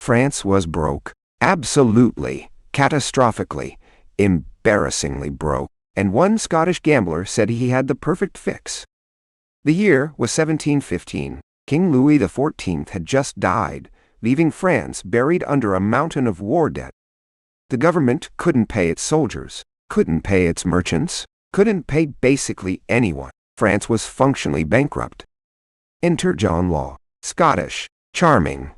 France was broke. Absolutely, catastrophically, embarrassingly broke. And one Scottish gambler said he had the perfect fix. The year was 1715. King Louis XIV had just died, leaving France buried under a mountain of war debt. The government couldn't pay its soldiers, couldn't pay its merchants, couldn't pay basically anyone. France was functionally bankrupt. Enter John Law, Scottish, charming.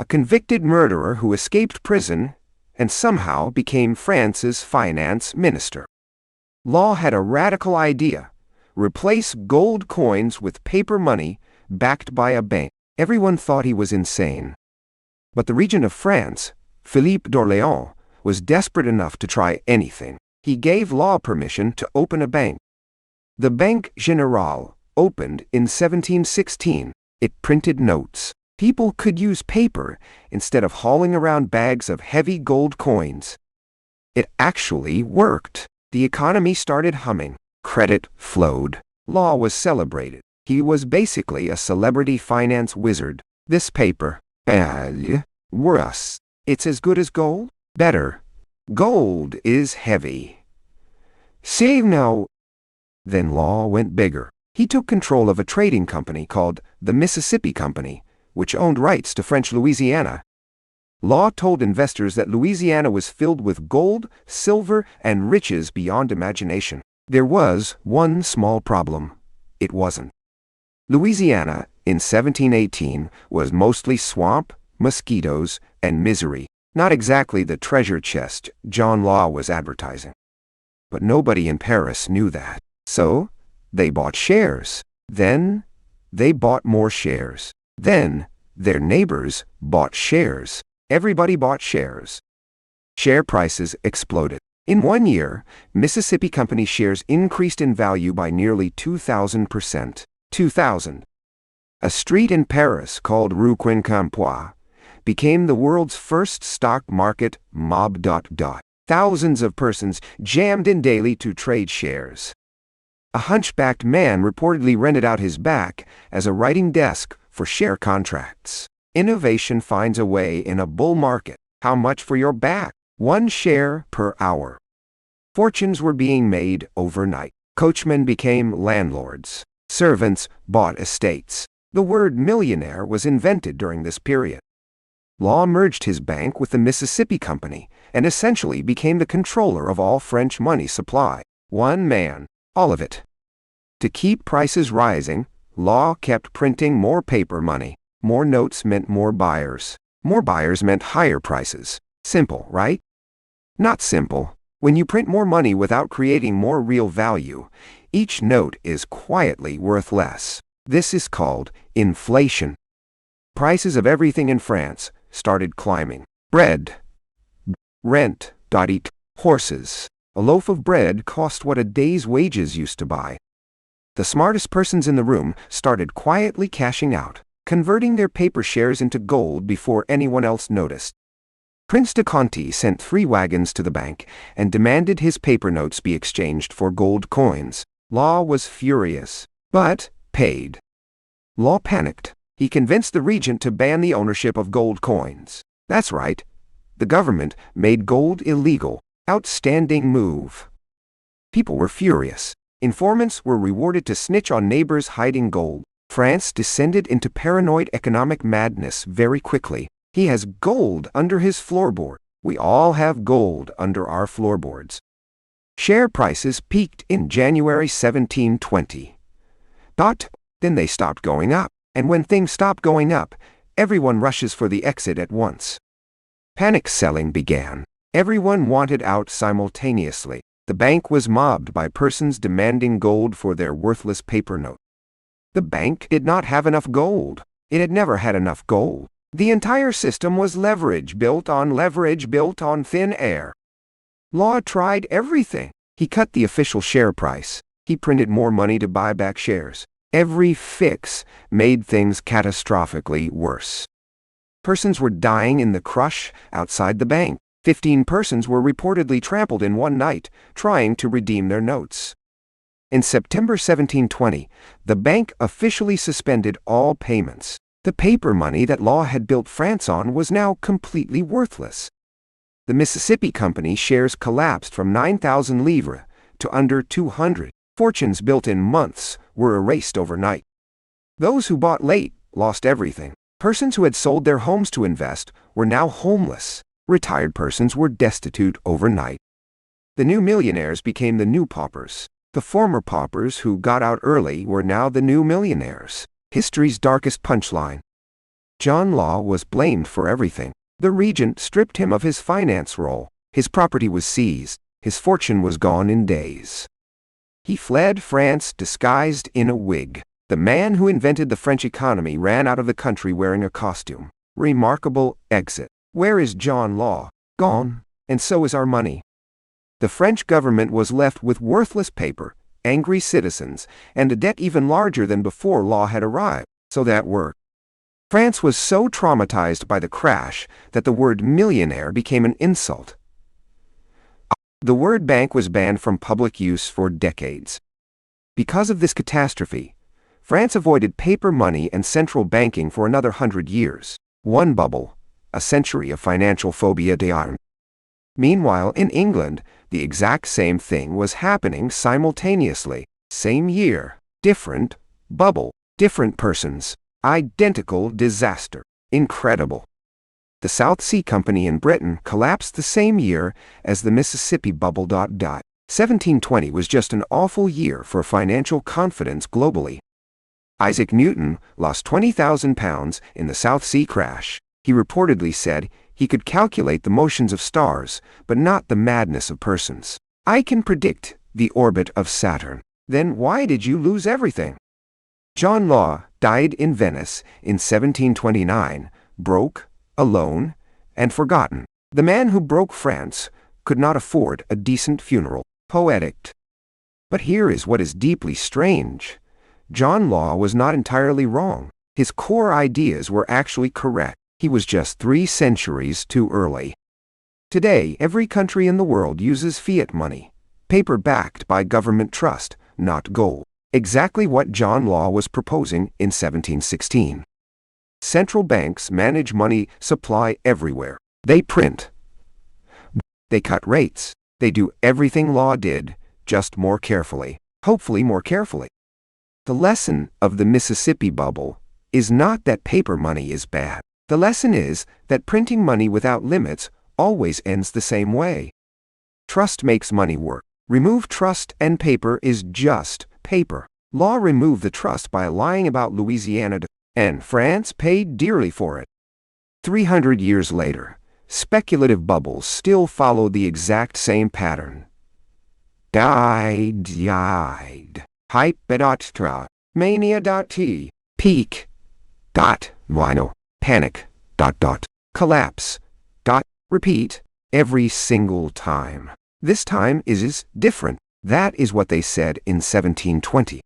A convicted murderer who escaped prison and somehow became France's finance minister. Law had a radical idea: replace gold coins with paper money backed by a bank. Everyone thought he was insane. But the regent of France, Philippe d'Orléans, was desperate enough to try anything. He gave Law permission to open a bank. The Banque Générale opened in 1716. It printed notes. People could use paper instead of hauling around bags of heavy gold coins. It actually worked. The economy started humming. Credit flowed. Law was celebrated. He was basically a celebrity finance wizard. This paper, worse. It's as good as gold? Better. Gold is heavy. Save now. Then Law went bigger. He took control of a trading company called the Mississippi Company, which owned rights to French Louisiana. Law told investors that Louisiana was filled with gold, silver, and riches beyond imagination. There was one small problem. It wasn't. Louisiana, in 1718, was mostly swamp, mosquitoes, and misery. Not exactly the treasure chest John Law was advertising. But nobody in Paris knew that. So, they bought shares. Then, they bought more shares. Then, their neighbors bought shares. Everybody bought shares. Share prices exploded. In 1 year, Mississippi Company shares increased in value by nearly 2,000%. 2,000. A street in Paris called Rue Quincampoix became the world's first stock market mob. Thousands of persons jammed in daily to trade shares. A hunchbacked man reportedly rented out his back as a writing desk for share contracts. Innovation finds a way in a bull market. How much for your back? 1 share per hour. Fortunes were being made overnight. Coachmen became landlords. Servants bought estates. The word millionaire was invented during this period. Law merged his bank with the Mississippi Company and essentially became the controller of all French money supply. One man, all of it. To keep prices rising, Law kept printing more paper money. More notes meant more buyers. More buyers meant higher prices. Simple, right? Not simple. When you print more money without creating more real value, each note is quietly worth less. This is called inflation. Prices of everything in France started climbing. Bread, rent, horses. A loaf of bread cost what a day's wages used to buy. The smartest persons in the room started quietly cashing out, converting their paper shares into gold before anyone else noticed. Prince de Conti sent 3 wagons to the bank and demanded his paper notes be exchanged for gold coins. Law was furious, but paid. Law panicked. He convinced the regent to ban the ownership of gold coins. That's right. The government made gold illegal. Outstanding move. People were furious. Informants were rewarded to snitch on neighbors hiding gold. France descended into paranoid economic madness very quickly. He has gold under his floorboard. We all have gold under our floorboards. Share prices peaked in January 1720. Then they stopped going up. And when things stop going up, everyone rushes for the exit at once. Panic selling began. Everyone wanted out simultaneously. The bank was mobbed by persons demanding gold for their worthless paper note. The bank did not have enough gold. It had never had enough gold. The entire system was leverage built on thin air. Law tried everything. He cut the official share price. He printed more money to buy back shares. Every fix made things catastrophically worse. Persons were dying in the crush outside the bank. 15 persons were reportedly trampled in one night, trying to redeem their notes. In September 1720, the bank officially suspended all payments. The paper money that Law had built France on was now completely worthless. The Mississippi Company shares collapsed from 9,000 livres to under 200. Fortunes built in months were erased overnight. Those who bought late lost everything. Persons who had sold their homes to invest were now homeless. Retired persons were destitute overnight. The new millionaires became the new paupers. The former paupers who got out early were now the new millionaires. History's darkest punchline. John Law was blamed for everything. The regent stripped him of his finance role. His property was seized. His fortune was gone in days. He fled France disguised in a wig. The man who invented the French economy ran out of the country wearing a costume. Remarkable exit. Where is John Law? Gone. And so is our money. The French government was left with worthless paper, angry citizens, and a debt even larger than before Law had arrived. So that worked. France was so traumatized by the crash that the word millionaire became an insult. The word bank was banned from public use for decades. Because of this catastrophe, France avoided paper money and central banking for another 100 years. One bubble, a century of financial phobia d'armes. Meanwhile, in England, the exact same thing was happening simultaneously. Same year, different bubble, different persons, identical disaster. Incredible. The South Sea Company in Britain collapsed the same year as the Mississippi bubble. 1720 was just an awful year for financial confidence globally. Isaac Newton lost £20,000 in the South Sea crash. He reportedly said he could calculate the motions of stars, but not the madness of persons. I can predict the orbit of Saturn. Then why did you lose everything? John Law died in Venice in 1729, broke, alone, and forgotten. The man who broke France could not afford a decent funeral. Poetic. But here is what is deeply strange. John Law was not entirely wrong. His core ideas were actually correct. He was just 3 centuries too early. Today, every country in the world uses fiat money, paper backed by government trust, not gold. Exactly what John Law was proposing in 1716. Central banks manage money supply everywhere. They print. They cut rates. They do everything Law did, just more carefully. Hopefully more carefully. The lesson of the Mississippi bubble is not that paper money is bad. The lesson is that printing money without limits always ends the same way. Trust makes money work. Remove trust and paper is just paper. Law removed the trust by lying about Louisiana, and France paid dearly for it. 300 years later, speculative bubbles still follow the exact same pattern. Died. Hype. Mania. Peak. Wino. Panic. Collapse. Repeat. Every single time. This time is different. That is what they said in 1720.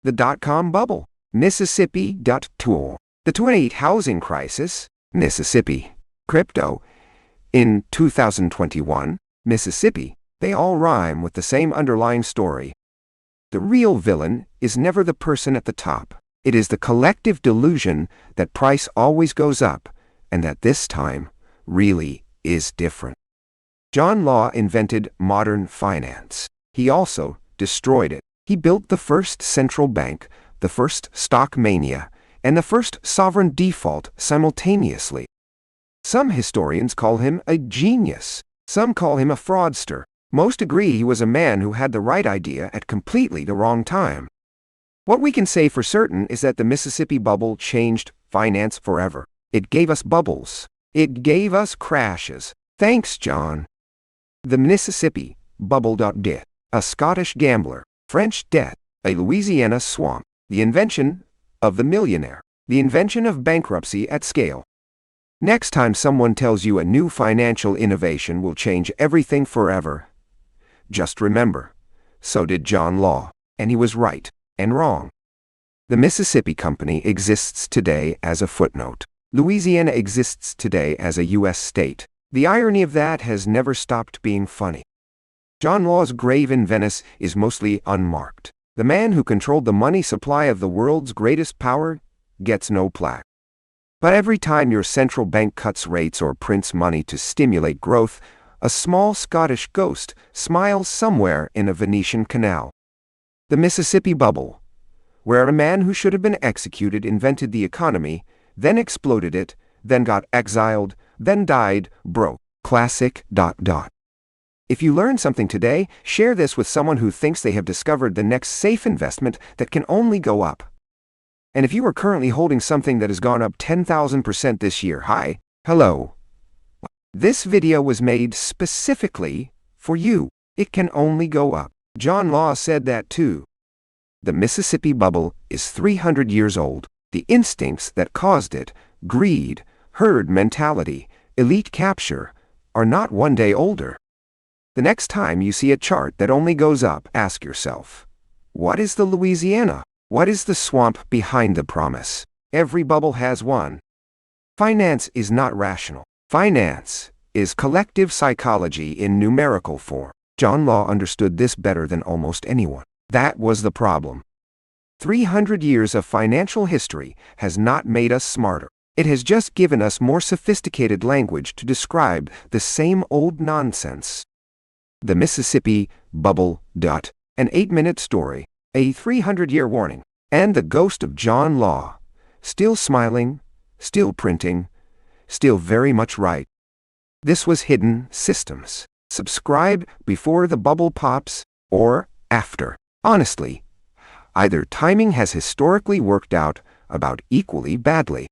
The dot-com bubble. Mississippi. Tour. The 28 housing crisis. Mississippi. Crypto. In 2021. Mississippi. They all rhyme with the same underlying story. The real villain is never the person at the top. It is the collective delusion that price always goes up, and that this time really is different. John Law invented modern finance. He also destroyed it. He built the first central bank, the first stock mania, and the first sovereign default simultaneously. Some historians call him a genius. Some call him a fraudster. Most agree he was a man who had the right idea at completely the wrong time. What we can say for certain is that the Mississippi bubble changed finance forever. It gave us bubbles. It gave us crashes. Thanks, John. The Mississippi bubble. A Scottish gambler, French debt, a Louisiana swamp, the invention of the millionaire, the invention of bankruptcy at scale. Next time someone tells you a new financial innovation will change everything forever, just remember, so did John Law, and he was right and wrong. The Mississippi Company exists today as a footnote. Louisiana exists today as a U.S. state. The irony of that has never stopped being funny. John Law's grave in Venice is mostly unmarked. The man who controlled the money supply of the world's greatest power gets no plaque. But every time your central bank cuts rates or prints money to stimulate growth, a small Scottish ghost smiles somewhere in a Venetian canal. The Mississippi Bubble, where a man who should have been executed invented the economy, then exploded it, then got exiled, then died broke. Classic. If you learned something today, share this with someone who thinks they have discovered the next safe investment that can only go up. And if you are currently holding something that has gone up 10,000% this year, hi, hello. This video was made specifically for you. It can only go up. John Law said that too. The Mississippi Bubble is 300 years old. The instincts that caused it, greed, herd mentality, elite capture, are not one day older. The next time you see a chart that only goes up, ask yourself, what is the Louisiana? What is the swamp behind the promise? Every bubble has one. Finance is not rational. Finance is collective psychology in numerical form. John Law understood this better than almost anyone. That was the problem. 300 years of financial history has not made us smarter. It has just given us more sophisticated language to describe the same old nonsense. The Mississippi Bubble. An 8-minute story, a 300-year warning, and the ghost of John Law, still smiling, still printing, still very much right. This was Hidden Systems. Subscribe before the bubble pops or after. Honestly, either timing has historically worked out about equally badly.